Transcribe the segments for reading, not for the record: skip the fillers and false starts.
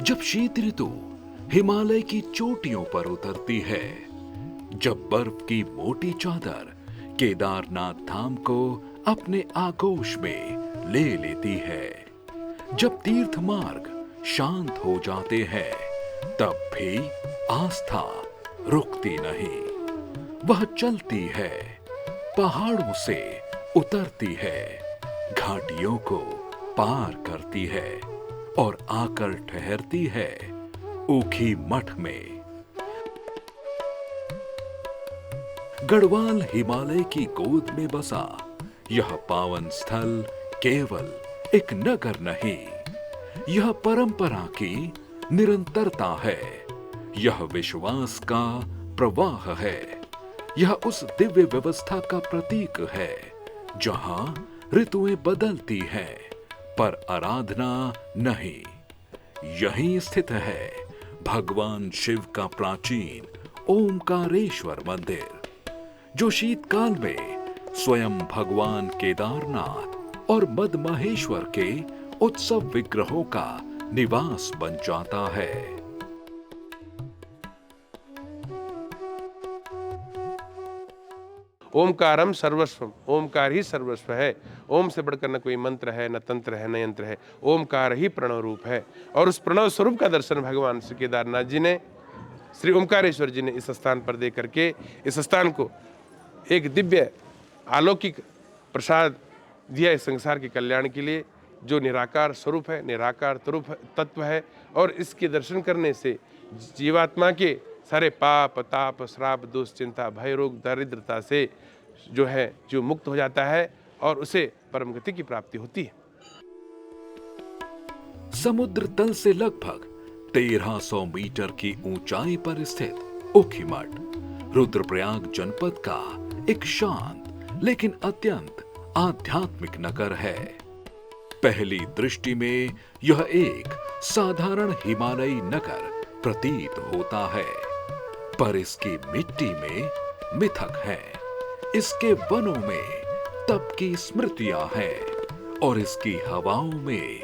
जब शीत ऋतु हिमालय की चोटियों पर उतरती है, जब बर्फ की मोटी चादर केदारनाथ धाम को अपने आगोश में ले लेती है, जब तीर्थ मार्ग शांत हो जाते हैं, तब भी आस्था रुकती नहीं। वह चलती है, पहाड़ों से उतरती है, घाटियों को पार करती है और आकर ठहरती है ऊखी मठ में। गढ़वाल हिमालय की गोद में बसा यह पावन स्थल केवल एक नगर नहीं, यह परंपरा की निरंतरता है, यह विश्वास का प्रवाह है, यह उस दिव्य व्यवस्था का प्रतीक है जहां ऋतुएं बदलती हैं पर आराधना नहीं। यहीं स्थित है भगवान शिव का प्राचीन ओमकारेश्वर मंदिर, जो शीतकाल में स्वयं भगवान केदारनाथ और मदमहेश्वर के उत्सव विग्रहों का निवास बन जाता है। ओमकारम सर्वस्वम, ओमकार ही सर्वस्व है। ओम से बढ़कर न कोई मंत्र है, न तंत्र है, न यंत्र है। ओमकार ही प्रणव रूप है और उस प्रणव स्वरूप का दर्शन भगवान श्री केदारनाथ जी ने, श्री ओमकारेश्वर जी ने इस स्थान पर दे करके इस स्थान को एक दिव्य अलौकिक प्रसाद दिया इस संसार के कल्याण के लिए, जो निराकार स्वरूप है, निराकार तत्व है। और इसके दर्शन करने से जीवात्मा के सारे पाप, ताप, श्राप, दोष, चिंता, भय, रोग, दारिद्रता से जो है जो मुक्त हो जाता है और उसे परम गति की प्राप्ति होती है। समुद्र तल से लगभग 1300 मीटर की ऊंचाई पर स्थित ऊखीमठ रुद्रप्रयाग जनपद का एक शांत लेकिन अत्यंत आध्यात्मिक नगर है। पहली दृष्टि में यह एक साधारण हिमालयी नगर प्रतीत होता है, पर इसकी मिट्टी में मिथक है, इसके वनों में तप की स्मृतियां हैं और इसकी हवाओं में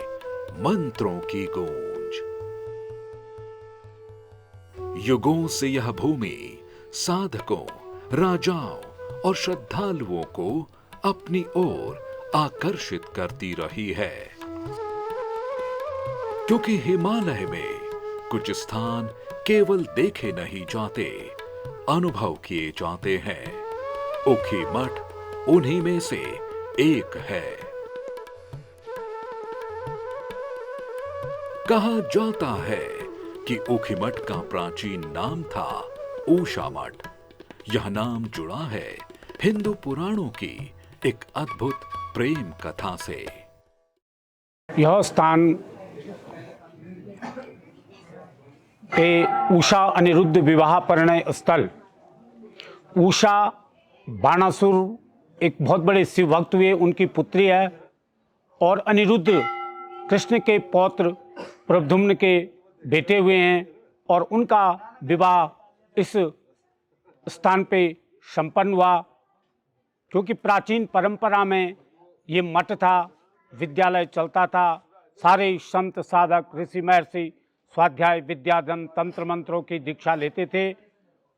मंत्रों की गूंज। युगों से यह भूमि साधकों, राजाओं और श्रद्धालुओं को अपनी ओर आकर्षित करती रही है, क्योंकि हिमालय में कुछ स्थान केवल देखे नहीं जाते, अनुभव किए जाते हैं। ऊखीमठ उन्हीं में से एक है। कहा जाता है कि ऊखीमठ का प्राचीन नाम था ऊषा मठ। यह नाम जुड़ा है हिंदू पुराणों की एक अद्भुत प्रेम कथा से। यह स्थान पे उषा अनिरुद्ध विवाह परिणय स्थल। उषा बाणासुर एक बहुत बड़े शिव भक्त हुए, उनकी पुत्री है, और अनिरुद्ध कृष्ण के पौत्र प्रद्युम्न के बेटे हुए हैं और उनका विवाह इस स्थान पे संपन्न हुआ। क्योंकि प्राचीन परंपरा में ये मठ था, विद्यालय चलता था, सारे संत साधक ऋषि महर्षि स्वाध्याय विद्याधन तंत्र मंत्रों की दीक्षा लेते थे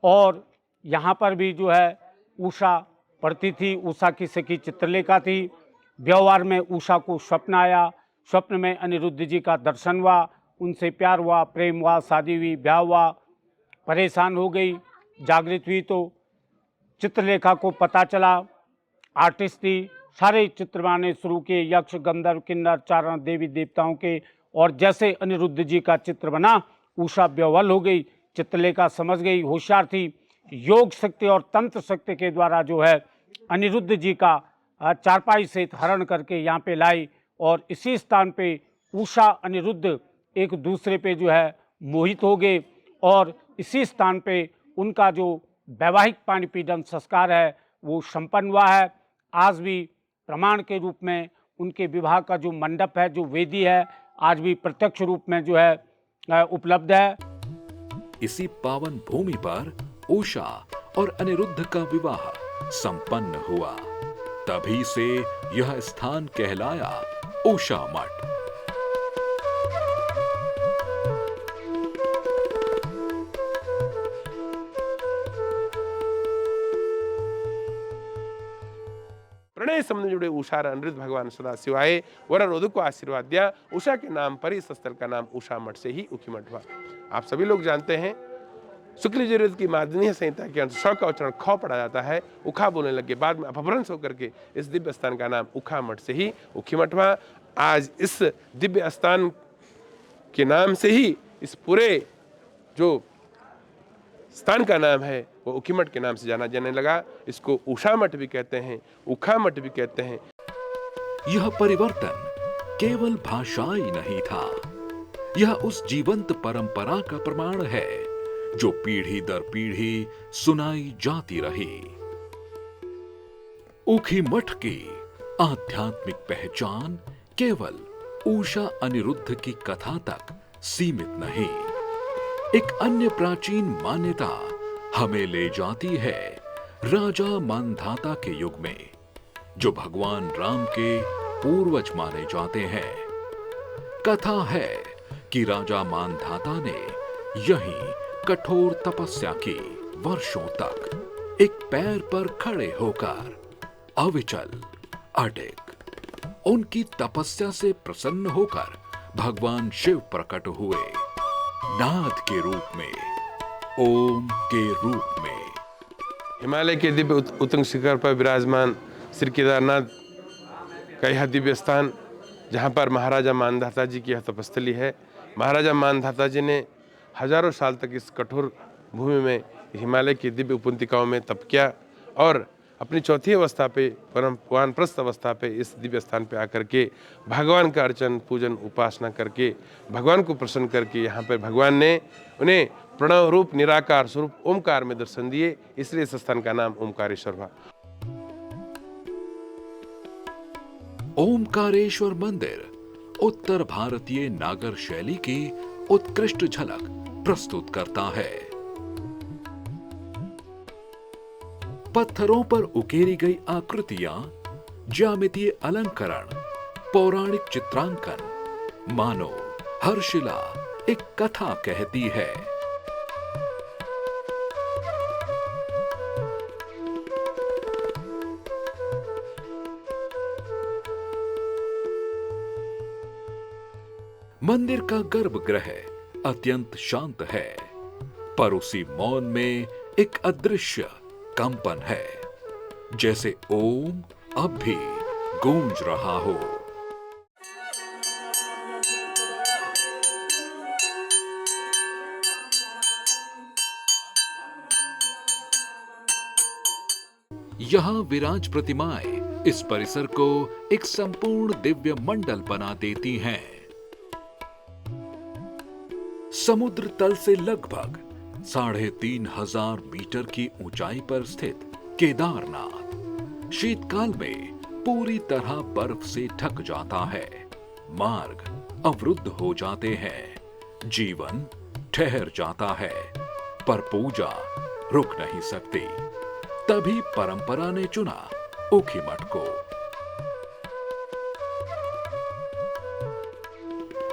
और यहाँ पर भी जो है उषा पढ़ती थी। उषा की सखी चित्रलेखा थी। व्यवहार में उषा को स्वप्न आया, स्वप्न में अनिरुद्ध जी का दर्शन हुआ, उनसे प्यार हुआ, प्रेम हुआ, शादी हुई, ब्याह हुआ। परेशान हो गई, जागृत हुई तो चित्रलेखा को पता चला, आर्टिस्ट थी, सारे चित्र बनाने शुरू किए, यक्ष गंधर्व किन्नर चारण देवी देवताओं के। और जैसे अनिरुद्ध जी का चित्र बना, उषा बेवल हो गई। चित्रलेखा समझ गई, होशियार थी, योग शक्ति और तंत्र शक्ति के द्वारा जो है अनिरुद्ध जी का चारपाई से हरण करके यहाँ पे लाई और इसी स्थान पे उषा अनिरुद्ध एक दूसरे पे जो है मोहित हो गए और इसी स्थान पे उनका जो वैवाहिक पाणिपीडन संस्कार है वो संपन्न हुआ है। आज भी प्रमाण के रूप में उनके विवाह का जो मंडप है, जो वेदी है, आज भी प्रत्यक्ष रूप में जो है उपलब्ध है। इसी पावन भूमि पर उषा और अनिरुद्ध का विवाह संपन्न हुआ, तभी से यह स्थान कहलाया उषा मठ। प्रणय संबंध जुड़े उषा अनिरुद्ध भगवान सदा शिव आए, वर रोधु को आशीर्वाद दिया। उषा के नाम पर इस स्थल का नाम उषा मठ से ही उखी मठ हुआ। आप सभी लोग जानते हैं शुक्ल यजुर्वेद की मार्जनीय संहिता के अंत 100 का उच्चारण ख पढ़ा जाता है, उखा बोलने लगे, बाद में अपभ्रंश होकर के इस दिव्य स्थान का नाम उखा मठ से ही उखी मठ हुआ। आज इस दिव्य स्थान के नाम से ही इस पूरे जो स्थान का नाम है वो उखी मठ के नाम से जाना जाने लगा। इसको उषा मठ भी कहते हैं, उखा मठ भी कहते हैं। यह परिवर्तन केवल भाषाई नहीं था, यह उस जीवंत परंपरा का प्रमाण है जो पीढ़ी दर पीढ़ी सुनाई जाती रही। उखी मठ की आध्यात्मिक पहचान केवल उषा अनिरुद्ध की कथा तक सीमित नहीं, एक अन्य प्राचीन मान्यता हमें ले जाती है राजा मानधाता के युग में, जो भगवान राम के पूर्वज माने जाते हैं। कथा है कि राजा मानधाता ने यहीं कठोर तपस्या की वर्षों तक, एक पैर पर खड़े होकर अविचल अडिग। उनकी तपस्या से प्रसन्न होकर भगवान शिव प्रकट हुए, नाद के रूप में, ओम के रूप में। हिमालय के दिव्य उत्तुंग शिखर पर विराजमान श्री केदारनाथ का यह दिव्य स्थान, जहाँ पर महाराजा मानधाता जी की यह तपस्थली है। महाराजा मानधाता जी ने हजारों साल तक इस कठोर भूमि में हिमालय की दिव्य उपवंतिकाओं में तप किया और अपनी चौथी अवस्था पे, परम वानप्रस्थ अवस्था पे इस दिव्य स्थान पे आकर के भगवान का अर्चन पूजन उपासना करके भगवान को प्रसन्न करके यहाँ पर भगवान ने उन्हें प्रणव रूप निराकार स्वरूप ओमकार में दर्शन दिए, इसलिए इस स्थान का नाम ओमकारेश्वर हुआ। ओमकारेश्वर मंदिर उत्तर भारतीय नागर शैली की उत्कृष्ट झलक प्रस्तुत करता है। पत्थरों पर उकेरी गई आकृतियां, ज्यामितीय अलंकरण, पौराणिक चित्रांकन, मानो हर शिला एक कथा कहती है। मंदिर का गर्भगृह अत्यंत शांत है, पर उसी मौन में एक अदृश्य कंपन है, जैसे ओम अब भी गूंज रहा हो। यहां विराज प्रतिमाएं इस परिसर को एक संपूर्ण दिव्य मंडल बना देती हैं। समुद्र तल से लगभग 3500 मीटर की ऊंचाई पर स्थित केदारनाथ शीतकाल में पूरी तरह बर्फ से ढक जाता है, मार्ग अवरुद्ध हो जाते हैं, जीवन ठहर जाता है, पर पूजा रुक नहीं सकती। तभी परंपरा ने चुना उखी मठ को।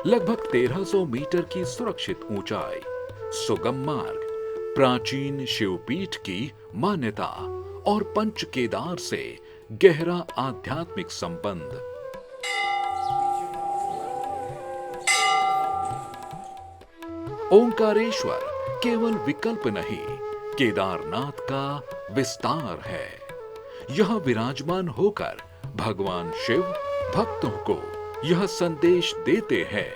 लगभग 1300 मीटर की सुरक्षित ऊंचाई, सुगम मार्ग, प्राचीन शिवपीठ की मान्यता और पंच केदार से गहरा आध्यात्मिक संबंध। ओंकारेश्वर केवल विकल्प नहीं, केदारनाथ का विस्तार है। यह विराजमान होकर भगवान शिव भक्तों को यह संदेश देते हैं,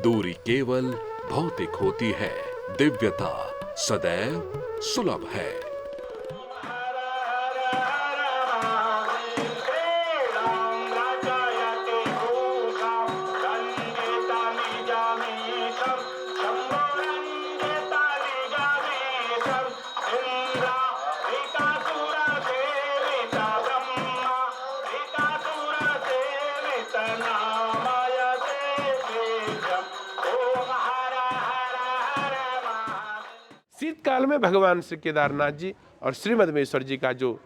दूरी केवल भौतिक होती है, दिव्यता सदैव सुलभ है। शीतकाल में भगवान श्री केदारनाथ जी और श्री मदमेश्वर जी का जो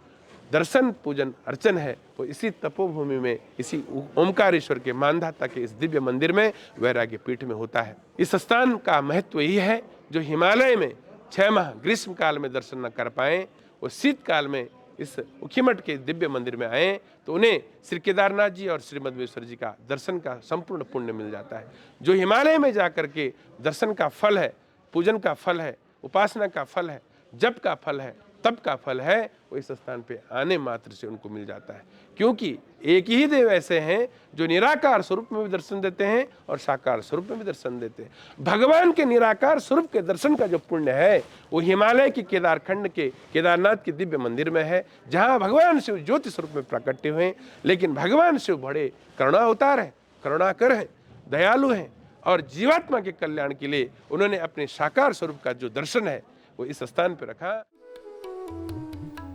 दर्शन पूजन अर्चन है वो इसी तपोभूमि में, इसी ओमकारेश्वर के मानधाता के इस दिव्य मंदिर में वैराग्य पीठ में होता है। इस स्थान का महत्व यही है, जो हिमालय में 6 माह ग्रीष्म काल में दर्शन न कर पाए वो शीतकाल में इस उखीमठ के दिव्य मंदिर में आए तो उन्हें श्री केदारनाथ जी और श्री मधुमेश्वर जी का दर्शन का संपूर्ण पुण्य मिल जाता है। जो हिमालय में जाकर के दर्शन का फल है, पूजन का फल है, उपासना का फल है, जप का फल है, तप का फल है, वो इस स्थान पे आने मात्र से उनको मिल जाता है। क्योंकि एक ही देव ऐसे हैं जो निराकार स्वरूप में भी दर्शन देते हैं और साकार स्वरूप में भी दर्शन देते हैं। भगवान के निराकार स्वरूप के दर्शन का जो पुण्य है वो हिमालय के केदारखंड के केदारनाथ के दिव्य मंदिर में है, जहाँ भगवान शिव ज्योति स्वरूप में प्रकट हुए हैं। लेकिन भगवान शिव बड़े करुणा अवतार हैं, करुणाकर हैं, दयालु हैं और जीवात्मा के कल्याण के लिए उन्होंने अपने साकार स्वरूप का जो दर्शन है वो इस स्थान पर रखा।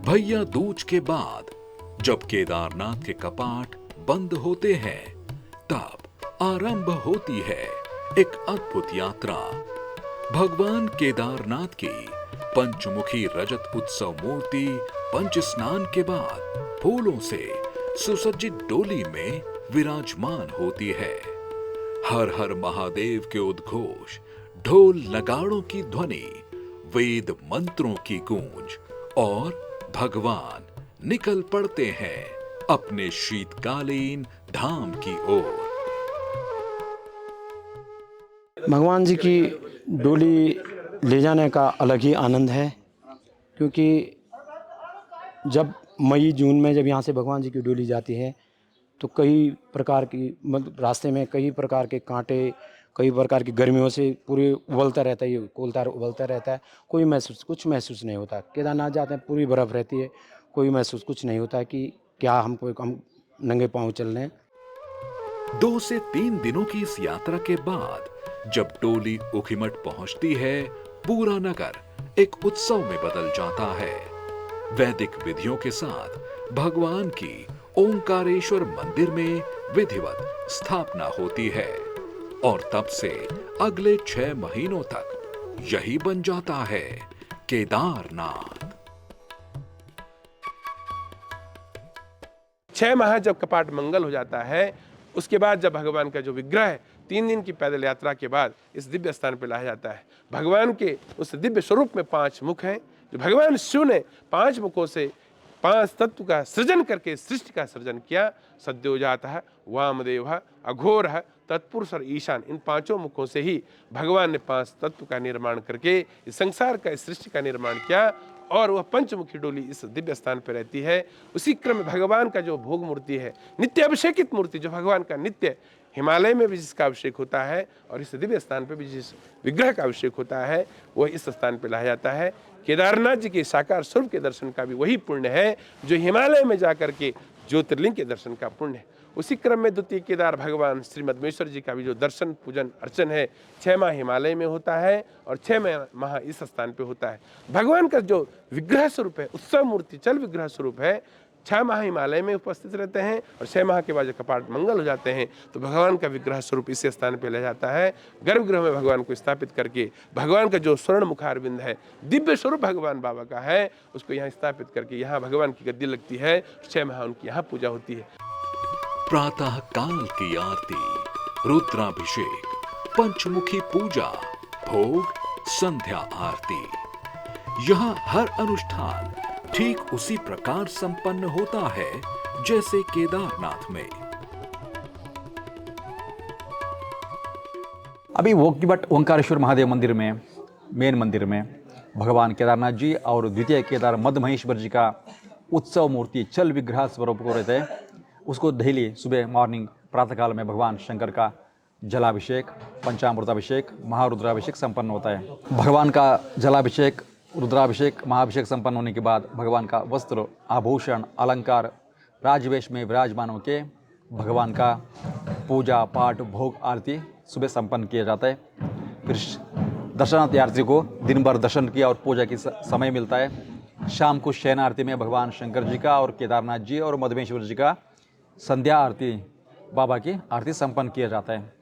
भैया दूज के बाद जब केदारनाथ के कपाट बंद होते हैं तब आरंभ होती है एक अद्भुत यात्रा। भगवान केदारनाथ की पंचमुखी रजत उत्सव मूर्ति पंच स्नान के बाद फूलों से सुसज्जित डोली में विराजमान होती है। हर हर महादेव के उद्घोष, ढोल नगाड़ों की ध्वनि, वेद मंत्रों की गूंज और भगवान निकल पड़ते हैं अपने शीतकालीन धाम की ओर। भगवान जी की डोली ले जाने का अलग ही आनंद है, क्योंकि जब मई जून में जब यहाँ से भगवान जी की डोली जाती है तो कई प्रकार की मतलब रास्ते में कई प्रकार के कांटे, कई प्रकार की गर्मियों से पूरे उबलता रहता है, ये कोलतार उबलता रहता है, कुछ महसूस नहीं होता। केदारनाथ जाते हैं पूरी बर्फ़ रहती है, कोई महसूस कुछ नहीं होता कि क्या हम नंगे पाँव चल रहे हैं। 2 से 3 दिनों की इस यात्रा के बाद जब डोली ऊखीमठ पहुंचती है, पूरा नगर एक उत्सव में बदल जाता है। वैदिक विधियों के साथ भगवान की ओंकारेश्वर मंदिर में विधिवत स्थापना होती है और तब से अगले 6 महीनों तक यही बन जाता है केदारनाथ। 6 माह जब कपाट मंगल हो जाता है, उसके बाद जब भगवान का जो विग्रह है 3 दिन की पैदल यात्रा के बाद इस दिव्य स्थान पर लाया जाता है। भगवान के उस दिव्य स्वरूप में 5 मुख हैं। जो भगवान शिव ने 5 मुखों से 5 तत्व का सृजन करके सृष्टि का सृजन किया। सद्योजातः, वामदेवः, अघोरः, तत्पुरुष और ईशान, इन 5 मुखों से ही भगवान ने 5 तत्व का निर्माण करके इस संसार का, इस सृष्टि का निर्माण किया और वह पंचमुखी डोली इस दिव्य स्थान पर रहती है। उसी क्रम में भगवान का जो भोग मूर्ति है, नित्य अभिषेकित मूर्ति, जो भगवान का नित्य हिमालय में भी जिसका अभिषेक होता है और इस दिव्य स्थान पर भी जिस विग्रह का अभिषेक होता है वह इस स्थान पर लाया जाता है। केदारनाथ जी के साकार स्वरूप के दर्शन का भी वही पुण्य है जो हिमालय में जाकर के ज्योतिर्लिंग के दर्शन का पुण्य है। उसी क्रम में द्वितीय केदार भगवान श्री मधुमेश्वर जी का भी जो दर्शन पूजन अर्चन है 6 माह हिमालय में होता है और 6 माह इस स्थान पे होता है। भगवान का जो विग्रह स्वरूप है, उत्सव मूर्ति चल विग्रह स्वरूप है, 6 माह हिमालय में उपस्थित रहते हैं और 6 माह के बाद जब कपाट मंगल हो जाते हैं तो भगवान का विग्रह स्वरूप इसी स्थान पर ले जाता है। गर्भगृह में भगवान को स्थापित करके भगवान का जो स्वर्ण मुखारविंद है, दिव्य स्वरूप भगवान बाबा का है, उसको यहाँ स्थापित करके यहाँ भगवान की गद्दी लगती है। 6 माह उनकी यहाँ पूजा होती है। प्रातः काल की आरती, रुद्राभिषेक, पंचमुखी पूजा, भोग, संध्या आरती, यहाँ हर अनुष्ठान ठीक उसी प्रकार संपन्न होता है जैसे केदारनाथ में। अभी ऊखीमठ ओंकारेश्वर महादेव मंदिर में, मेन मंदिर में भगवान केदारनाथ जी और द्वितीय केदार मधुमहेश्वर जी का उत्सव मूर्ति चल विग्रह स्वरूप को रहते हैं। उसको डेली सुबह मॉर्निंग प्रातःकाल में भगवान शंकर का जलाभिषेक, पंचामृताभिषेक, महारुद्राभिषेक संपन्न होता है। भगवान का जलाभिषेक, रुद्राभिषेक, महाभिषेक संपन्न होने के बाद भगवान का वस्त्र, आभूषण, अलंकार, राजवेश में विराजमान होकर भगवान का पूजा पाठ, भोग, आरती सुबह संपन्न किया जाता है। फिर दर्शनार्थी को दिन भर दर्शन किया और पूजा की समय मिलता है। शाम को शयन आरती में भगवान शंकर जी का और केदारनाथ जी और मधुमेश्वर जी का संध्या आरती, बाबा की आरती संपन्न किया जाता है।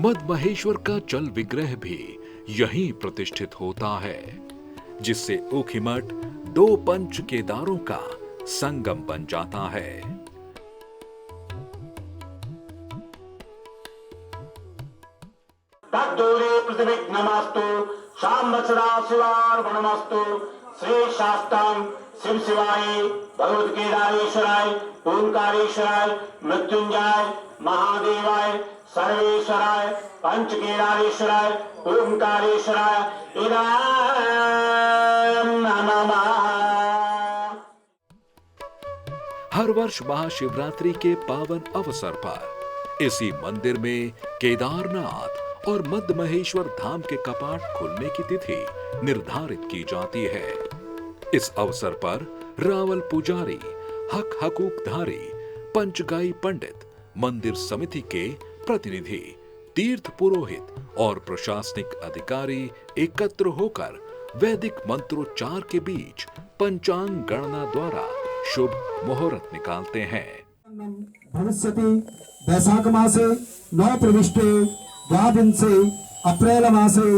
मधुमहेश्वर का चल विग्रह भी यहीं प्रतिष्ठित होता है, जिससे ऊखीमठ 2 पंच केदारों का संगम बन जाता है। तद्दूरे प्रतिविघ्नमस्तु, शाम्बसदा शिवार्पणमस्तु, श्री शास्त्रम शिव शिवाय भगवत केदारेश्वराय ओंकारेश्वराय मृत्युंजय महादेवाय सर्वेश्वराय पंच केदारेश्वराय ओंकारेश्वराय इदं नमः। हर वर्ष महाशिवरात्रि के पावन अवसर पर इसी मंदिर में केदारनाथ और मध्य महेश्वर धाम के कपाट खुलने की तिथि निर्धारित की जाती है। इस अवसर पर रावल पुजारी, हक हकूकधारी, पंचगाई पंडित, मंदिर समिति के प्रतिनिधि, तीर्थ पुरोहित और प्रशासनिक अधिकारी एकत्र होकर वैदिक मंत्रोच्चार के बीच पंचांग गणना द्वारा शुभ मुहूर्त निकालते हैं। भविष्यति वैशाख मासे नव प्रविष्टे द्वाविंशे अप्रैल मासे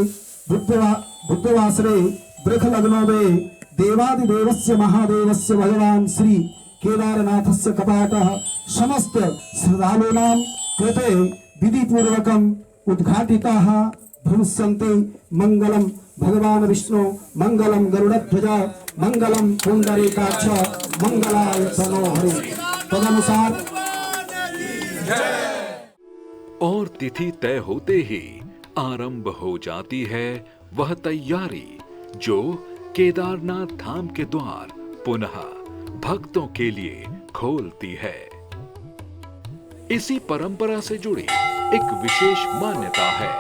बुद्धवासरे वृख लग्नो में देवादिदेवस्य महादेवस्य भगवान श्री केदारनाथस्य कपाटः समस्त श्रद्धालूनां कृते विधिपूर्वकम् उद्घाटिताः भविष्यन्ति। मंगलम भगवान विष्णु, मंगलम गरुड़ध्वज, मंगलम पुंडरीकाक्ष, मंगलाय तनो हरि। तदनुसार और तिथि तय होते ही आरंभ हो जाती है वह तैयारी जो केदारनाथ धाम के द्वार पुनः भक्तों के लिए खोलती है। इसी परंपरा से जुड़ी एक विशेष मान्यता है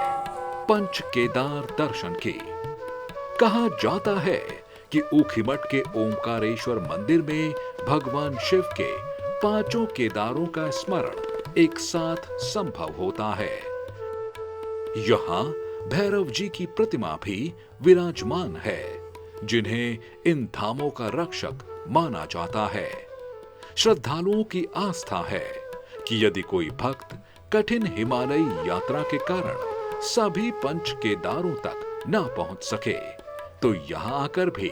पंच केदार दर्शन की। कहा जाता है कि ऊखीमठ के ओंकारेश्वर मंदिर में भगवान शिव के पांचों केदारों का स्मरण एक साथ संभव होता है। यहाँ भैरव जी की प्रतिमा भी विराजमान है, जिन्हें इन धामों का रक्षक माना जाता है। श्रद्धालुओं की आस्था है कि यदि कोई भक्त कठिन हिमालयी यात्रा के कारण सभी पंच केदारों तक न पहुंच सके तो यहाँ आकर भी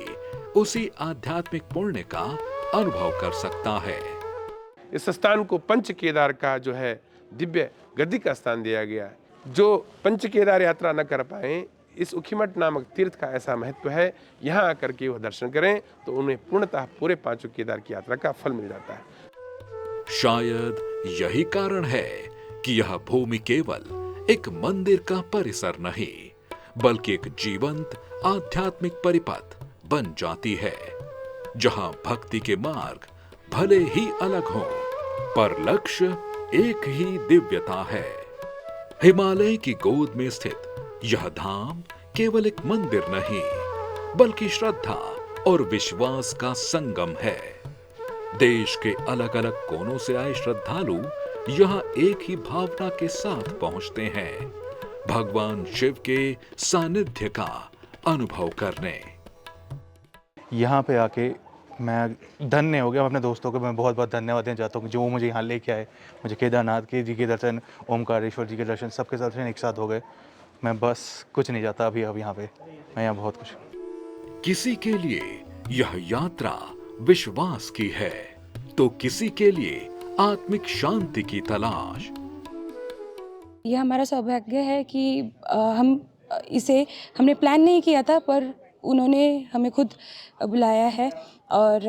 उसी आध्यात्मिक पुण्य का अनुभव कर सकता है। इस स्थान को पंच केदार का जो है दिव्य गद्दी का स्थान दिया गया है। जो पंच केदार यात्रा न कर पाए, इस ऊखीमठ नामक तीर्थ का ऐसा महत्व है, यहाँ आकर के वह दर्शन करें तो उन्हें पूर्णतः पूरे पांचों केदार की यात्रा का फल मिल जाता है। शायद यही कारण है कि यह भूमि केवल एक मंदिर का परिसर नहीं बल्कि एक जीवंत आध्यात्मिक परिपथ बन जाती है, जहां भक्ति के मार्ग भले ही अलग हों पर लक्ष्य एक ही दिव्यता है। हिमालय की गोद में स्थित यह धाम केवल एक मंदिर नहीं बल्कि श्रद्धा और विश्वास का संगम है। देश के अलग अलग कोनों से आए श्रद्धालु यहाँ एक ही भावना के साथ पहुंचते हैं, भगवान शिव के सानिध्य का अनुभव करने। यहाँ पे आके मैं धन्य हो गया। अपने दोस्तों को मैं बहुत बहुत धन्यवाद देना चाहता हूँ जो मुझे यहाँ लेके आए। मुझे केदारनाथ के जी के दर्शन, ओमकारेश्वर जी के दर्शन, सबके दर्शन एक साथ हो गए। मैं बस कुछ नहीं चाहता अभी अब यहाँ पे, मैं यहाँ बहुत खुश हूँ। किसी के लिए यह यात्रा विश्वास की है तो किसी के लिए आत्मिक शांति की तलाश। यह हमारा सौभाग्य है कि हमने प्लान नहीं किया था पर उन्होंने हमें खुद बुलाया है और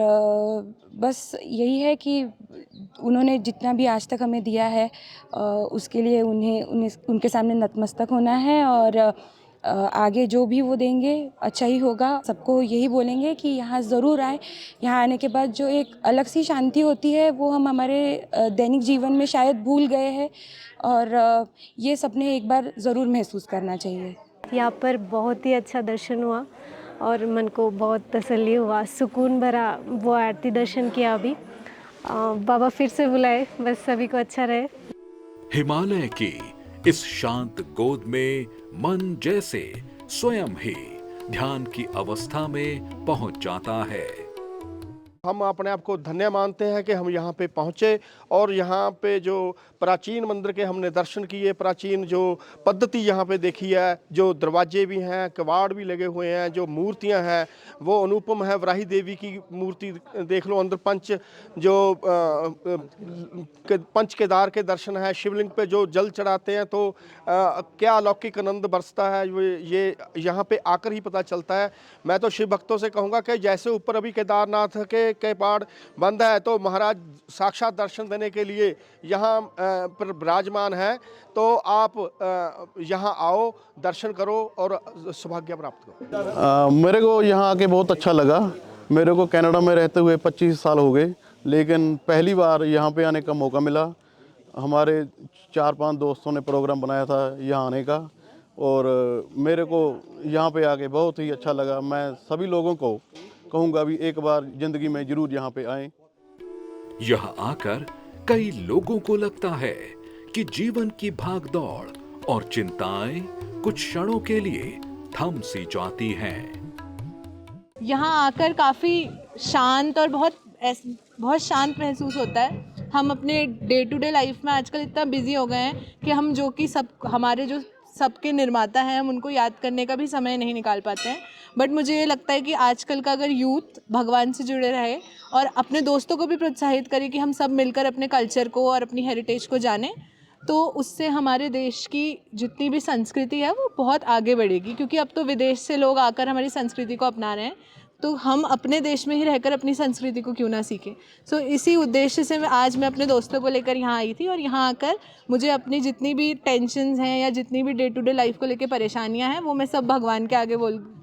बस यही है कि उन्होंने जितना भी आज तक हमें दिया है उसके लिए उनके सामने नतमस्तक होना है और आगे जो भी वो देंगे अच्छा ही होगा। सबको यही बोलेंगे कि यहाँ ज़रूर आए। यहाँ आने के बाद जो एक अलग सी शांति होती है वो हम हमारे दैनिक जीवन में शायद भूल गए हैं और ये सबने एक बार ज़रूर महसूस करना चाहिए। यहाँ पर बहुत ही अच्छा दर्शन हुआ और मन को बहुत तसल्ली हुआ, सुकून भरा वो आरती दर्शन किया। अभी बाबा फिर से बुलाए, बस सभी को अच्छा रहे। हिमालय की इस शांत गोद में मन जैसे स्वयं ही ध्यान की अवस्था में पहुंच जाता है। हम अपने आप को धन्य मानते हैं कि हम यहाँ पे पहुँचे और यहाँ पे जो प्राचीन मंदिर के हमने दर्शन किए, प्राचीन जो पद्धति यहाँ पे देखी है, जो दरवाजे भी हैं, कबाड़ भी लगे हुए हैं, जो मूर्तियाँ हैं वो अनुपम है। वराही देवी की मूर्ति देख लो, अंदर पंच केदार के दर्शन है। शिवलिंग पे जो जल चढ़ाते हैं तो क्या अलौकिक आनंद बरसता है, ये यहाँ पे आकर ही पता चलता है। मैं तो शिव भक्तों से कहूँगा कि जैसे ऊपर अभी केदारनाथ के कपाट बंद है तो महाराज साक्षात दर्शन देने के लिए यहाँ पर विराजमान है, तो आप यहाँ आओ, दर्शन करो और सौभाग्य प्राप्त करो। मेरे को यहाँ आके बहुत अच्छा लगा। मेरे को कनाडा में रहते हुए 25 साल हो गए, लेकिन पहली बार यहाँ पे आने का मौका मिला। हमारे 4-5 दोस्तों ने प्रोग्राम बनाया था यहाँ आने का और मेरे को यहाँ पे आके बहुत ही अच्छा लगा। मैं सभी लोगों को कहूँगा भी एक बार ज़िंदगी में ज़रूर यहाँ पे आएँ। यहाँ आकर कई लोगों को लगता है कि जीवन की भागदौड़ और चिंताएं कुछ क्षणों के लिए थम सी जाती हैं। यहाँ आकर काफ़ी शांत और बहुत शांत महसूस होता है। हम अपने डे टू डे लाइफ में आजकल इतना बिजी हो गए हैं कि हम जो कि हमारे जो सबके निर्माता हैं, हम उनको याद करने का भी समय नहीं निकाल पाते हैं। बट मुझे ये लगता है कि आजकल का अगर यूथ भगवान से जुड़े रहे और अपने दोस्तों को भी प्रोत्साहित करे कि हम सब मिलकर अपने कल्चर को और अपनी हेरिटेज को जानें, तो उससे हमारे देश की जितनी भी संस्कृति है वो बहुत आगे बढ़ेगी। क्योंकि अब तो विदेश से लोग आकर हमारी संस्कृति को अपना रहे हैं, तो हम अपने देश में ही रहकर अपनी संस्कृति को क्यों ना सीखें। सो इसी उद्देश्य से आज मैं अपने दोस्तों को लेकर यहाँ आई थी और यहाँ आकर मुझे अपनी जितनी भी टेंशन्स हैं या जितनी भी डे टू डे लाइफ को लेकर परेशानियाँ हैं वो मैं सब भगवान के आगे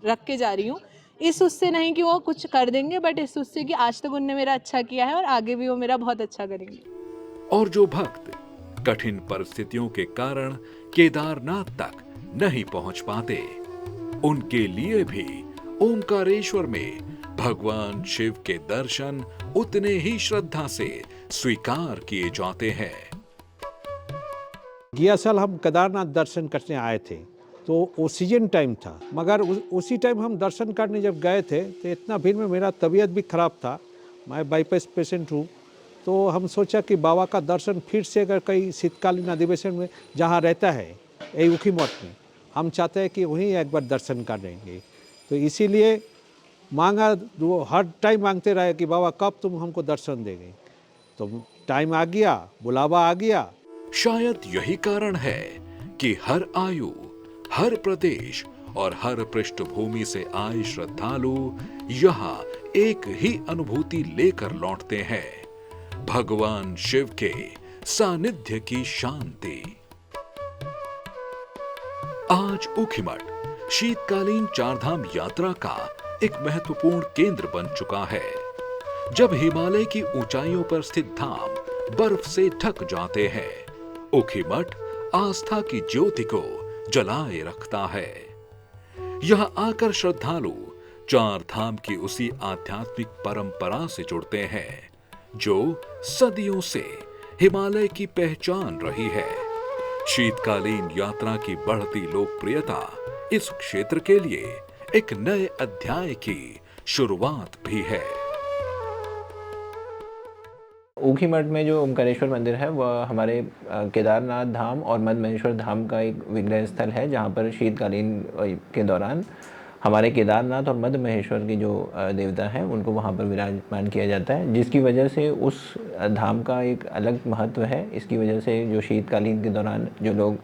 रख के जा रही हूँ। इस उससे नहीं कि वो कुछ कर देंगे, बट इस उससे कि आज तक उनने मेरा अच्छा किया है और आगे भी वो मेरा बहुत अच्छा करेंगे। और जो भक्त कठिन परिस्थितियों के कारण केदारनाथ तक नहीं पहुंच पाते, उनके लिए भी ओमकारेश्वर में भगवान शिव के दर्शन उतने ही श्रद्धा से स्वीकार किए जाते हैं। गया साल हम केदारनाथ दर्शन करने आए थे तो वो सीजन टाइम था, मगर उसी टाइम हम दर्शन करने जब गए थे तो इतना भीड़ में मेरा तबीयत भी ख़राब था। मैं बाईपास पेशेंट हूँ, तो हम सोचा कि बाबा का दर्शन फिर से अगर कहीं शीतकालीन अधिवेशन में जहाँ रहता है यही ऊखीमठ में, हम चाहते हैं कि वहीं एक बार दर्शन कर लेंगे। तो इसीलिए मांगा, वो हर टाइम मांगते रहे कि बाबा कब तुम हमको दर्शन देंगे। तो टाइम आ गया, बुलावा आ गया। शायद यही कारण है कि हर आयु, हर प्रदेश और हर पृष्ठभूमि से आए श्रद्धालु यहाँ एक ही अनुभूति लेकर लौटते हैं, भगवान शिव के सानिध्य की शांति। आज ऊखीमठ शीतकालीन चारधाम यात्रा का एक महत्वपूर्ण केंद्र बन चुका है। जब हिमालय की ऊंचाइयों पर स्थित धाम बर्फ से ढक जाते हैं, ऊखीमठ आस्था की ज्योति को जलाए रखता है। यहां आकर श्रद्धालु चार धाम की उसी आध्यात्मिक परंपरा से जुड़ते हैं जो सदियों से हिमालय की पहचान रही है। शीतकालीन यात्रा की बढ़ती लोकप्रियता इस क्षेत्र के लिए एक नए अध्याय की शुरुआत भी है। ऊखीमठ में जो ओमकारेश्वर मंदिर है वह हमारे केदारनाथ धाम और मद महेश्वर धाम का एक विग्रह स्थल है, जहाँ पर शीतकालीन के दौरान हमारे केदारनाथ और मद महेश्वर के जो देवता हैं उनको वहाँ पर विराजमान किया जाता है, जिसकी वजह से उस धाम का एक अलग महत्व है। इसकी वजह से जो शीतकालीन के दौरान जो लोग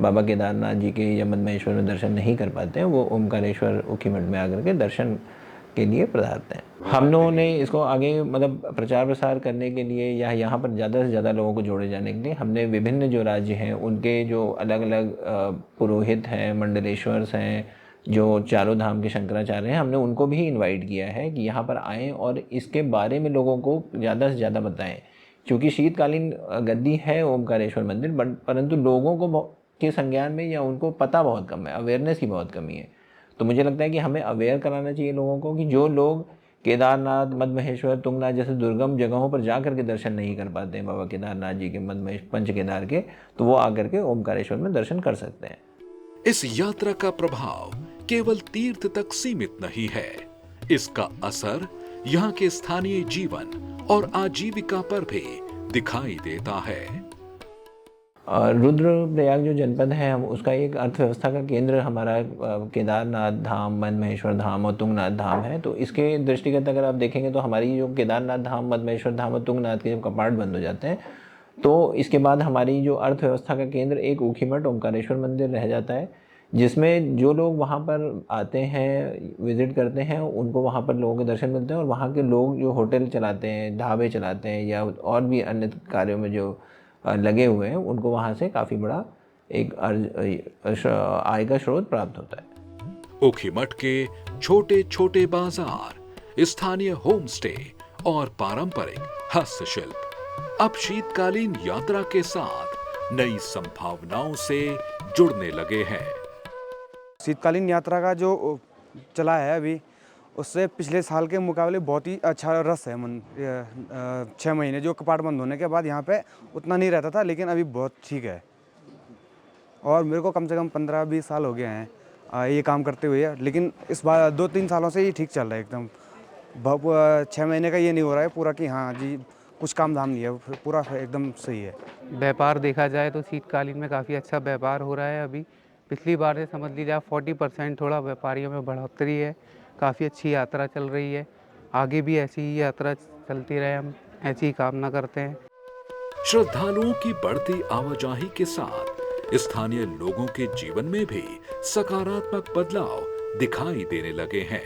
बाबा केदारनाथ जी के या मद महेश्वर में दर्शन नहीं कर पाते हैं, वो ओमकारेश्वर ऊखीमठ में आकर के दर्शन के लिए पधारते हैं। हम लोगों ने इसको आगे मतलब प्रचार प्रसार करने के लिए या यहाँ पर ज़्यादा से ज़्यादा लोगों को जोड़े जाने के लिए हमने विभिन्न जो राज्य हैं उनके जो अलग अलग पुरोहित हैं, मंडलेश्वर्स हैं, जो चारों धाम के शंकराचार्य हैं, हमने उनको भी इनवाइट किया है कि यहाँ पर आएँ और इसके बारे में लोगों को ज़्यादा से ज़्यादा बताएं। क्योंकि शीतकालीन गद्दी है ओमकारेश्वर मंदिर, परंतु लोगों को के संज्ञान में या उनको पता बहुत कम है, अवेयरनेस की बहुत कमी है। तो मुझे लगता है कि हमें अवेयर कराना चाहिए लोगों को कि जो लोग केदारनाथ, मद महेश्वर, तुंगनाथ जैसे दुर्गम जगहों पर जा कर के दर्शन नहीं कर पाते हैं बाबा केदारनाथ जी के, मद महेश्वर, पंच केदार के, तो वो आकर के ओमकारेश्वर में दर्शन कर सकते हैं। इस यात्रा का प्रभाव केवल तीर्थ तक सीमित नहीं है, इसका असर यहाँ के स्थानीय जीवन और आजीविका पर भी दिखाई देता है। रुद्रप्रयाग जो जनपद है हम उसका एक अर्थव्यवस्था का केंद्र हमारा केदारनाथ धाम, मद महेश्वर धाम और तुंगनाथ धाम है। तो इसके दृष्टिगत अगर आप देखेंगे तो हमारी जो केदारनाथ धाम, मद महेश्वर धाम और तुंगनाथ के जब कपाट बंद हो जाते हैं तो इसके बाद हमारी जो अर्थव्यवस्था का केंद्र एक ऊखीमठ ओमकारेश्वर मंदिर रह जाता है, जिसमें जो लोग वहाँ पर आते हैं, विज़िट करते हैं, उनको वहाँ पर लोगों के दर्शन मिलते हैं। और वहाँ के लोग जो होटल चलाते हैं, ढाबे चलाते हैं या और भी अन्य कार्यों में जो लगे हुए हैं, उनको वहाँ से काफ़ी बड़ा एक आय का स्रोत प्राप्त होता है। ऊखीमठ के छोटे छोटे बाजार, स्थानीय होम स्टे और पारंपरिक हस्तशिल्प अब शीतकालीन यात्रा के साथ नई संभावनाओं से जुड़ने लगे हैं। शीतकालीन यात्रा का जो चला है अभी, उससे पिछले साल के मुकाबले बहुत ही अच्छा रस है। 6 महीने जो कपाट बंद होने के बाद यहाँ पे उतना नहीं रहता था, लेकिन अभी बहुत ठीक है। और मेरे को कम से कम 15-20 साल हो गए हैं ये काम करते हुए, लेकिन इस बार 2-3 सालों से ये ठीक चल रहा है एकदम। 6 महीने का ये नहीं हो रहा है पूरा कि हाँ जी कुछ काम धाम नहीं है, पूरा एकदम सही है। व्यापार देखा जाए तो शीतकालीन में काफ़ी अच्छा व्यापार हो रहा है। अभी पिछली बार से समझ लीजिए आप 40% थोड़ा व्यापारियों में बढ़ोतरी है। काफ़ी अच्छी यात्रा चल रही है, आगे भी ऐसी ही यात्रा चलती रहे, हम ऐसी ही कामना करते हैं। श्रद्धालुओं की बढ़ती आवाजाही के साथ स्थानीय लोगों के जीवन में भी सकारात्मक बदलाव दिखाई देने लगे हैं।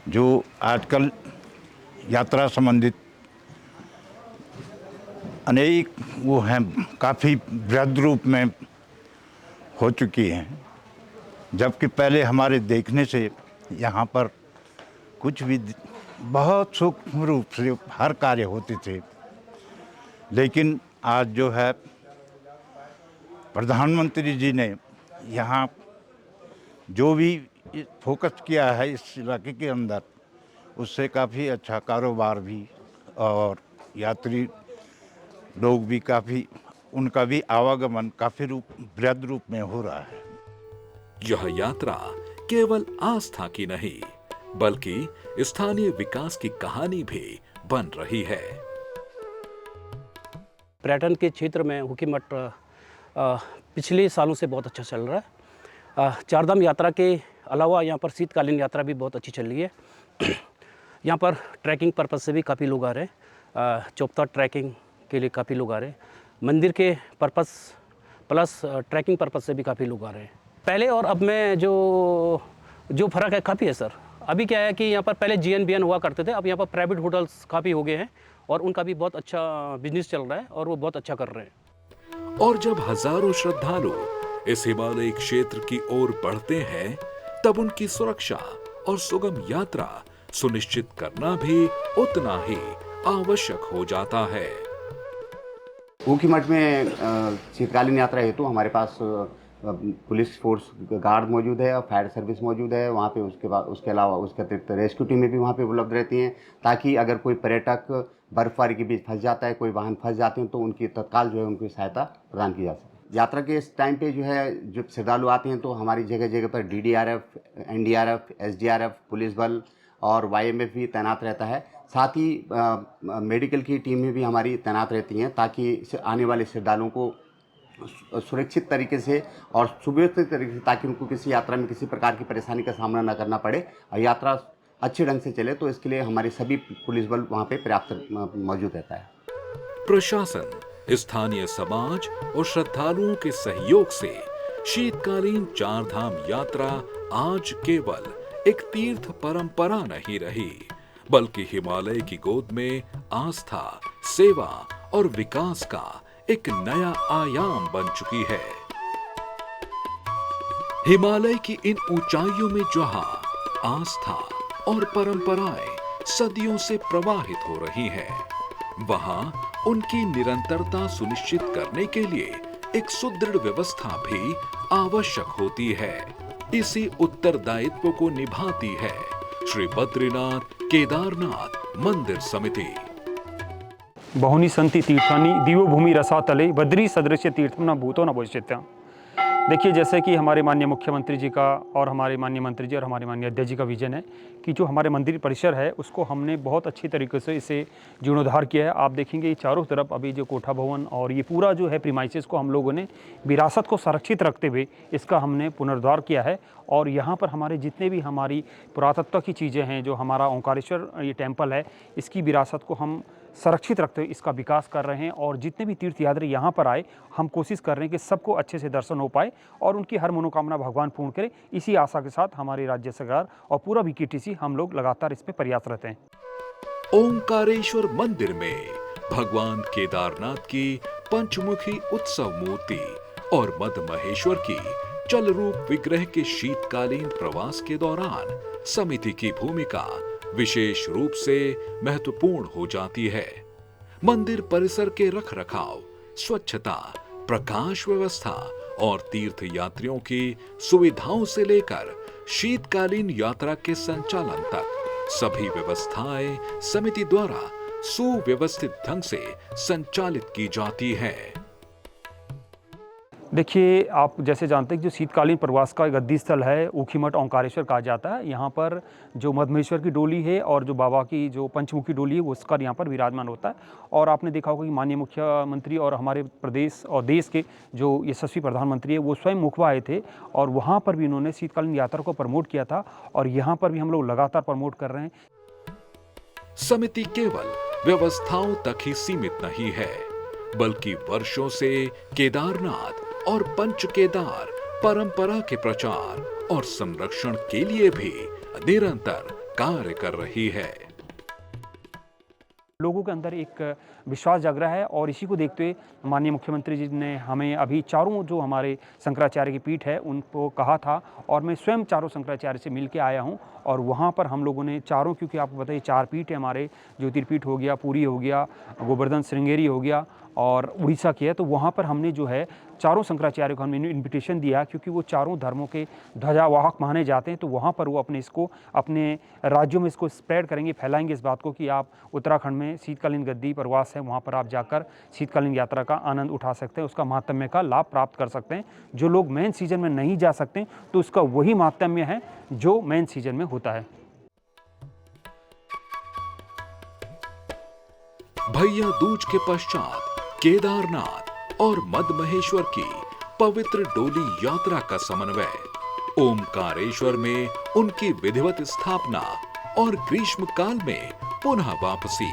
जो आजकल यात्रा संबंधित अनेक वो हैं, काफ़ी वृहद रूप में हो चुकी हैं, जबकि पहले हमारे देखने से यहाँ पर कुछ भी बहुत सूक्ष्म रूप से हर कार्य होते थे। लेकिन आज जो है प्रधानमंत्री जी ने यहाँ जो भी फोकस किया है इस इलाके के अंदर, उससे काफ़ी अच्छा कारोबार भी और यात्री लोग भी काफ़ी, उनका भी आवागमन काफ़ी वृहद रूप में हो रहा है। यह यात्रा केवल आस्था की नहीं बल्कि स्थानीय विकास की कहानी भी बन रही है। पर्यटन के क्षेत्र में ऊखीमठ पिछले सालों से बहुत अच्छा चल रहा है। चारधाम यात्रा के अलावा यहाँ पर शीतकालीन यात्रा भी बहुत अच्छी चल रही है। यहाँ पर ट्रैकिंग पर्पज़ से भी काफ़ी लोग आ रहे हैं, चोपता ट्रैकिंग के लिए काफ़ी लोग आ रहे हैं, मंदिर के पर्पज़ प्लस ट्रैकिंग पर्पज़ से भी काफ़ी लोग आ रहे हैं। पहले और अब में जो फ़र्क है काफ़ी है सर। अभी क्या है कि यहाँ पर पहले GNBN हुआ करते थे, अब यहाँ पर प्राइवेट होटल्स काफ़ी हो गए हैं और उनका भी बहुत अच्छा बिजनेस चल रहा है और वो बहुत अच्छा कर रहे हैं। और जब हजारों श्रद्धालु इस हिमालय क्षेत्र की ओर बढ़ते हैं, तब उनकी सुरक्षा और सुगम यात्रा सुनिश्चित करना भी उतना ही आवश्यक हो जाता है। ऊखीमठ में शीतकालीन यात्रा हेतु हमारे पास पुलिस फोर्स गार्ड मौजूद है और फायर सर्विस मौजूद है वहाँ पे। उसके अलावा उसके अतिरिक्त रेस्क्यू टीमें भी वहाँ पे उपलब्ध रहती हैं, ताकि अगर कोई पर्यटक बर्फबारी के बीच फंस जाता है, कोई वाहन फंस जाते हैं, तो उनकी तत्काल जो है उनकी सहायता प्रदान की जा सके। यात्रा के इस टाइम पे जो है जो श्रद्धालु आते हैं, तो हमारी जगह जगह पर DDRF, NDRF, SDRF, पुलिस बल और YMF भी तैनात रहता है। साथ ही मेडिकल की टीमें भी हमारी तैनात रहती हैं, ताकि आने वाले श्रद्धालुओं को सुरक्षित तरीके से और सुव्यवस्थित तरीके से, ताकि उनको किसी यात्रा में किसी प्रकार की परेशानी का सामना न करना पड़े और यात्रा अच्छे ढंग से चले, तो इसके लिए हमारे सभी पुलिस बल वहाँ पे पर्याप्त मौजूद रहता है। प्रशासन, स्थानीय समाज और श्रद्धालुओं के सहयोग से शीतकालीन चारधाम यात्रा आज केवल एक तीर्थ परंपरा नहीं रही, बल्कि हिमालय की गोद में आस्था, सेवा और विकास का एक नया आयाम बन चुकी है। हिमालय की इन ऊंचाइयों में जहां आस्था और परंपराएं सदियों से प्रवाहित हो रही हैं, वहां उनकी निरंतरता सुनिश्चित करने के लिए एक सुदृढ़ व्यवस्था भी आवश्यक होती है। इसी उत्तरदायित्व को निभाती है श्री बद्रीनाथ केदारनाथ मंदिर समिति। बहुनी संति तीर्थानि दिवो भूमि रसातले बद्री सदृश्य तीर्थम न भूतो न भविष्यति। देखिए, जैसे कि हमारे माननीय मुख्यमंत्री जी का और हमारे माननीय मंत्री जी और हमारे माननीय अध्यक्ष जी का विजन है कि जो हमारे मंदिर परिसर है उसको हमने बहुत अच्छी तरीके से इसे जीर्णोद्धार किया है। आप देखेंगे ये चारों तरफ अभी जो कोठा भवन और ये पूरा जो है प्रीमाइसेस को हम लोगों ने विरासत को संरक्षित रखते हुए इसका हमने पुनरुद्धार किया है। और यहाँ पर हमारे जितने भी हमारी पुरातत्व की चीज़ें हैं, जो हमारा ओंकारेश्वर ये टेम्पल है, इसकी विरासत को हम संरक्षित रखते हुए इसका विकास कर रहे हैं। और जितने भी तीर्थयात्री यहाँ पर आए, हम कोशिश कर रहे हैं कि सबको अच्छे से दर्शन हो पाए और उनकी हर मनोकामना भगवान पूर्ण करे। इसी आशा के साथ हमारी राज्य सरकार और पूरा BKTC हम लोग लगातार इस पर प्रयासरत हैं। ओंकारेश्वर मंदिर में भगवान केदारनाथ की पंचमुखी उत्सव मूर्ति और मद महेश्वर की चल रूप विग्रह के शीतकालीन प्रवास के दौरान समिति की भूमिका विशेष रूप से महत्वपूर्ण हो जाती है। मंदिर परिसर के रखरखाव, स्वच्छता, प्रकाश व्यवस्था और तीर्थ यात्रियों की सुविधाओं से लेकर शीतकालीन यात्रा के संचालन तक सभी व्यवस्थाएं समिति द्वारा सुव्यवस्थित ढंग से संचालित की जाती है। देखिए, आप जैसे जानते हैं कि जो शीतकालीन प्रवास का गद्दी स्थल है ऊखीमठ ओंकारेश्वर कहा जाता है। यहाँ पर जो मदमहेश्वर की डोली है और जो बाबा की जो पंचमुखी डोली है वो उसका यहाँ पर विराजमान होता है। और आपने देखा होगा कि माननीय मुख्यमंत्री और हमारे प्रदेश और देश के जो यशस्वी प्रधानमंत्री है वो स्वयं मुखबा आए थे और वहाँ पर भी उन्होंने शीतकालीन यात्रा को प्रमोट किया था और यहाँ पर भी हम लोग लगातार प्रमोट कर रहे हैं। समिति केवल व्यवस्थाओं तक ही सीमित नहीं है, बल्कि वर्षों से केदारनाथ और पंच केदार परंपरा के प्रचार और संरक्षण के लिए भी निरंतर कार्य कर रही है। लोगों के अंदर एक विश्वास जाग रहा है और इसी को देखते हुए माननीय मुख्यमंत्री जी ने हमें अभी चारों जो हमारे शंकराचार्य की पीठ है उनको कहा था और मैं स्वयं चारों शंकराचार्य से मिल के आया हूं और वहां पर हम लोगों ने चारों, क्योंकि आपको बताइए 4 पीठ है हमारे, ज्योतिर्पीठ हो गया, पुरी हो गया, गोवर्धन श्रृंगेरी हो गया और उड़ीसा की है, तो वहाँ पर हमने जो है चारों शंकराचार्य को हमने इन्विटेशन दिया क्योंकि वो चारों धर्मों के ध्वजावाहक माने जाते हैं। तो वहाँ पर वो अपने राज्यों में इसको स्प्रेड करेंगे, फैलाएंगे इस बात को कि आप उत्तराखंड में शीतकालीन गद्दी प्रवास है, वहाँ पर आप जाकर शीतकालीन यात्रा का आनंद उठा सकते हैं, उसका महात्म्य का लाभ प्राप्त कर सकते हैं। जो लोग मेन सीजन में नहीं जा सकते तो उसका वही महात्म्य है जो मेन सीजन में होता है। भैया दूज के पश्चात केदारनाथ और मद महेश्वर की पवित्र डोली यात्रा का समन्वय, ओमकारेश्वर में उनकी विधिवत स्थापना और ग्रीष्म काल में पुनः वापसी,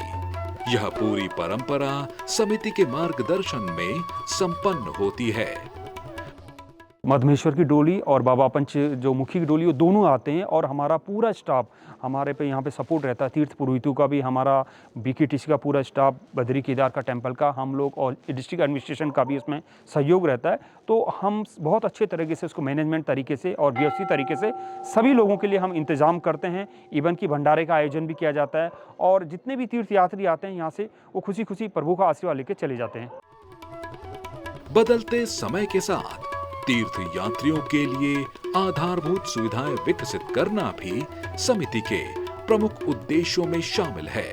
यह पूरी परंपरा समिति के मार्गदर्शन में संपन्न होती है। मदमहेश्वर की डोली और बाबा पंच जो मुखी की डोली वो दोनों आते हैं और हमारा पूरा स्टाफ हमारे पे यहाँ पे सपोर्ट रहता है। तीर्थ पुरोहितों का भी, हमारा BKTC का पूरा स्टाफ, बद्री केदार का टेंपल का हम लोग और डिस्ट्रिक्ट एडमिनिस्ट्रेशन का भी इसमें सहयोग रहता है। तो हम बहुत अच्छे तरीके से उसको मैनेजमेंट तरीके से और व्यवस्थित तरीके से सभी लोगों के लिए हम इंतज़ाम करते हैं। इवन की भंडारे का आयोजन भी किया जाता है और जितने भी तीर्थ यात्री आते हैं यहाँ से वो खुशी खुशी प्रभु का आशीर्वाद लेके चले जाते हैं। बदलते समय के साथ तीर्थ यात्रियों के लिए आधारभूत सुविधाएं विकसित करना भी समिति के प्रमुख उद्देश्यों में शामिल है।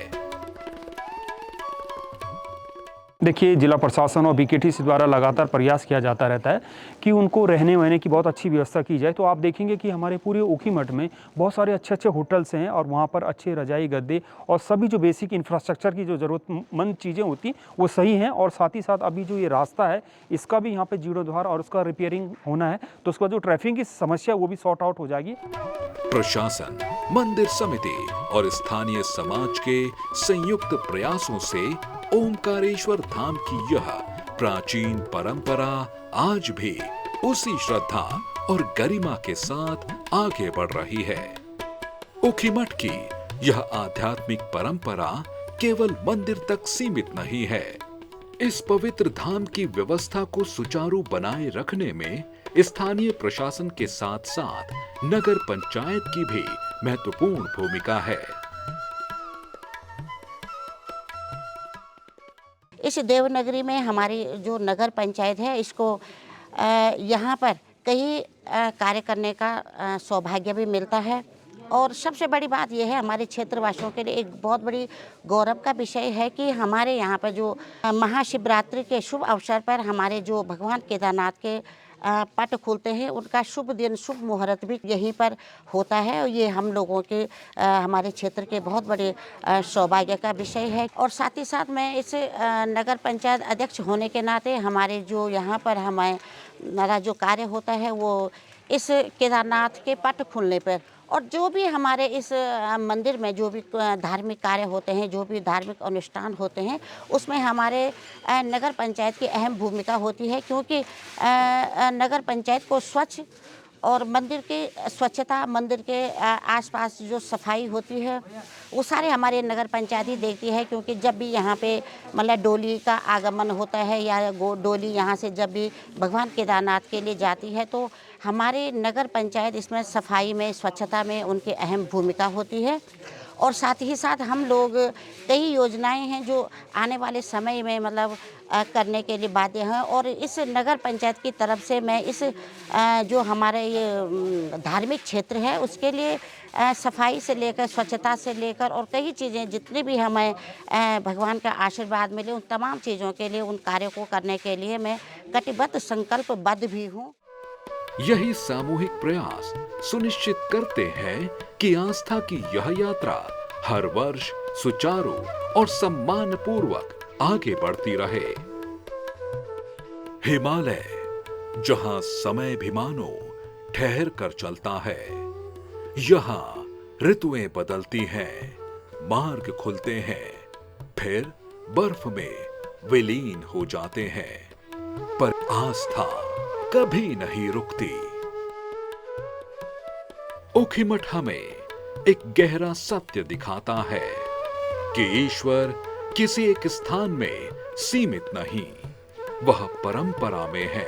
देखिए, जिला प्रशासन और BKTC द्वारा लगातार प्रयास किया जाता रहता है कि उनको रहने वहने की बहुत अच्छी व्यवस्था की जाए। तो आप देखेंगे कि हमारे पूरे ऊखीमठ में बहुत सारे अच्छे होटल्स हैं और वहाँ पर अच्छे रजाई गद्दे और सभी जो बेसिक इंफ्रास्ट्रक्चर की जो ज़रूरतमंद चीज़ें होती वो सही हैं। और साथ ही साथ अभी जो ये रास्ता है इसका भी यहाँ पर जीर्णोद्धार और उसका रिपेयरिंग होना है, तो उसका जो ट्रैफिक की समस्या वो भी सॉर्ट आउट हो जाएगी। प्रशासन, मंदिर समिति और स्थानीय समाज के संयुक्त प्रयासों से ओंकारेश्वर धाम की यह प्राचीन परंपरा आज भी उसी श्रद्धा और गरिमा के साथ आगे बढ़ रही है। ऊखीमठ की यह आध्यात्मिक परंपरा केवल मंदिर तक सीमित नहीं है। इस पवित्र धाम की व्यवस्था को सुचारू बनाए रखने में स्थानीय प्रशासन के साथ साथ नगर पंचायत की भी महत्वपूर्ण भूमिका है। इस देवनगरी में हमारी जो नगर पंचायत है इसको यहाँ पर कई कार्य करने का सौभाग्य भी मिलता है। और सबसे बड़ी बात यह है, हमारे क्षेत्रवासियों के लिए एक बहुत बड़ी गौरव का विषय है कि हमारे यहाँ पर जो महाशिवरात्रि के शुभ अवसर पर हमारे जो भगवान केदारनाथ के पट खुलते हैं, उनका शुभ दिन, शुभ मुहूर्त भी यहीं पर होता है। और ये हम लोगों के हमारे क्षेत्र के बहुत बड़े सौभाग्य का विषय है। और साथ ही साथ मैं इस नगर पंचायत अध्यक्ष होने के नाते हमारे जो यहाँ पर हमारा जो कार्य होता है वो इस केदारनाथ के पट खुलने पर, और जो भी हमारे इस मंदिर में जो भी धार्मिक कार्य होते हैं, जो भी धार्मिक अनुष्ठान होते हैं, उसमें हमारे नगर पंचायत की अहम भूमिका होती है। क्योंकि नगर पंचायत को स्वच्छ और मंदिर की स्वच्छता, मंदिर के आसपास जो सफाई होती है वो सारे हमारे नगर पंचायत ही देखती है। क्योंकि जब भी यहाँ पे मतलब डोली का आगमन होता है या डोली यहाँ से जब भी भगवान केदारनाथ के लिए जाती है तो हमारे नगर पंचायत इसमें सफाई में, स्वच्छता में उनकी अहम भूमिका होती है। और साथ ही साथ हम लोग कई योजनाएं हैं जो आने वाले समय में मतलब करने के लिए बाध्य हैं। और इस नगर पंचायत की तरफ से मैं इस जो हमारे ये धार्मिक क्षेत्र है उसके लिए सफाई से लेकर, स्वच्छता से लेकर और कई चीज़ें जितनी भी हमें भगवान का आशीर्वाद मिले उन तमाम चीज़ों के लिए, उन कार्यों को करने के लिए मैं कटिबद्ध संकल्पबद्ध भी हूँ। यही सामूहिक प्रयास सुनिश्चित करते हैं कि आस्था की यह यात्रा हर वर्ष सुचारू और सम्मान पूर्वक आगे बढ़ती रहे। हिमालय, जहां समय भी मानो ठहर कर चलता है, यहाँ ऋतुएं बदलती हैं, मार्ग खुलते हैं, फिर बर्फ में विलीन हो जाते हैं, पर आस्था कभी नहीं रुकती। ऊखीमठ हमें एक गहरा सत्य दिखाता है कि ईश्वर किसी एक स्थान में सीमित नहीं, वह परंपरा में है,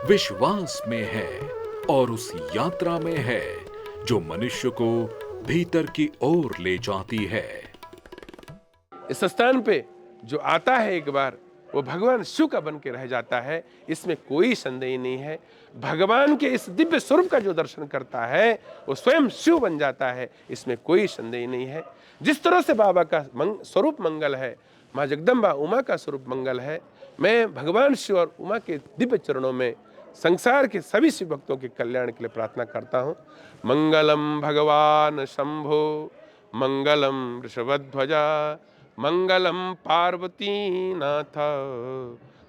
विश्वास में है और उस यात्रा में है जो मनुष्य को भीतर की ओर ले जाती है। इस स्थान पे जो आता है एक बार वो भगवान शिव का बन के रह जाता है, इसमें कोई संदेह नहीं है। भगवान के इस दिव्य स्वरूप का जो दर्शन करता है वो स्वयं शिव बन जाता है, इसमें कोई संदेह नहीं है। जिस तरह से बाबा का स्वरूप मंगल है, माँ जगदम्बा उमा का स्वरूप मंगल है, मैं भगवान शिव और उमा के दिव्य चरणों में संसार के सभी शिव भक्तों के कल्याण के लिए प्रार्थना करता हूँ। मंगलम भगवान शंभो, मंगलम वृषभध्वजा, मंगलम पार्वती नाथ,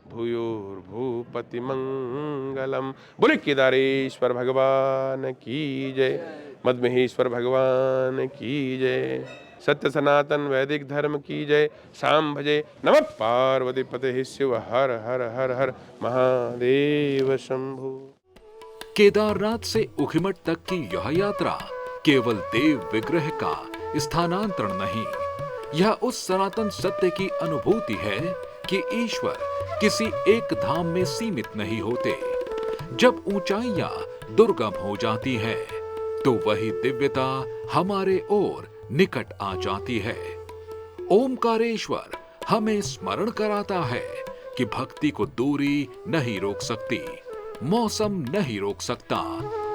भूयोर्भूपति मंगलम। बोले केदारेश्वर भगवान की जय, मद्महेश्वर भगवान की जय, सत्य सनातन वैदिक धर्म की जय। शाम भजे नमः पार्वती पते शिव हर हर हर हर महादेव शंभु। केदारनाथ से ऊखीमठ तक की यह यात्रा केवल देव विग्रह का स्थानांतरण नहीं, यह उस सनातन सत्य की अनुभूति है कि ईश्वर किसी एक धाम में सीमित नहीं होते। जब ऊंचाइयां दुर्गम हो जाती हैं, तो वही दिव्यता हमारे ओर निकट आ जाती है। ओमकारेश्वर हमें स्मरण कराता है कि भक्ति को दूरी नहीं रोक सकती, मौसम नहीं रोक सकता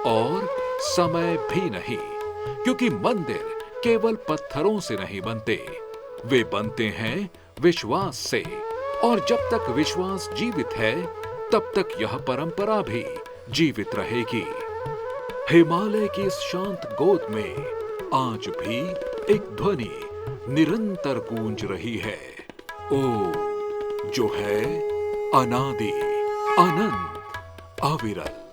और समय भी नहीं, क्योंकि मंदिर केवल पत्थरों से नहीं बनते, वे बनते हैं विश्वास से। और जब तक विश्वास जीवित है तब तक यह परंपरा भी जीवित रहेगी। हिमालय की इस शांत गोद में आज भी एक ध्वनि निरंतर गूंज रही है, ओम, जो है अनादि, अनंत, अविरल।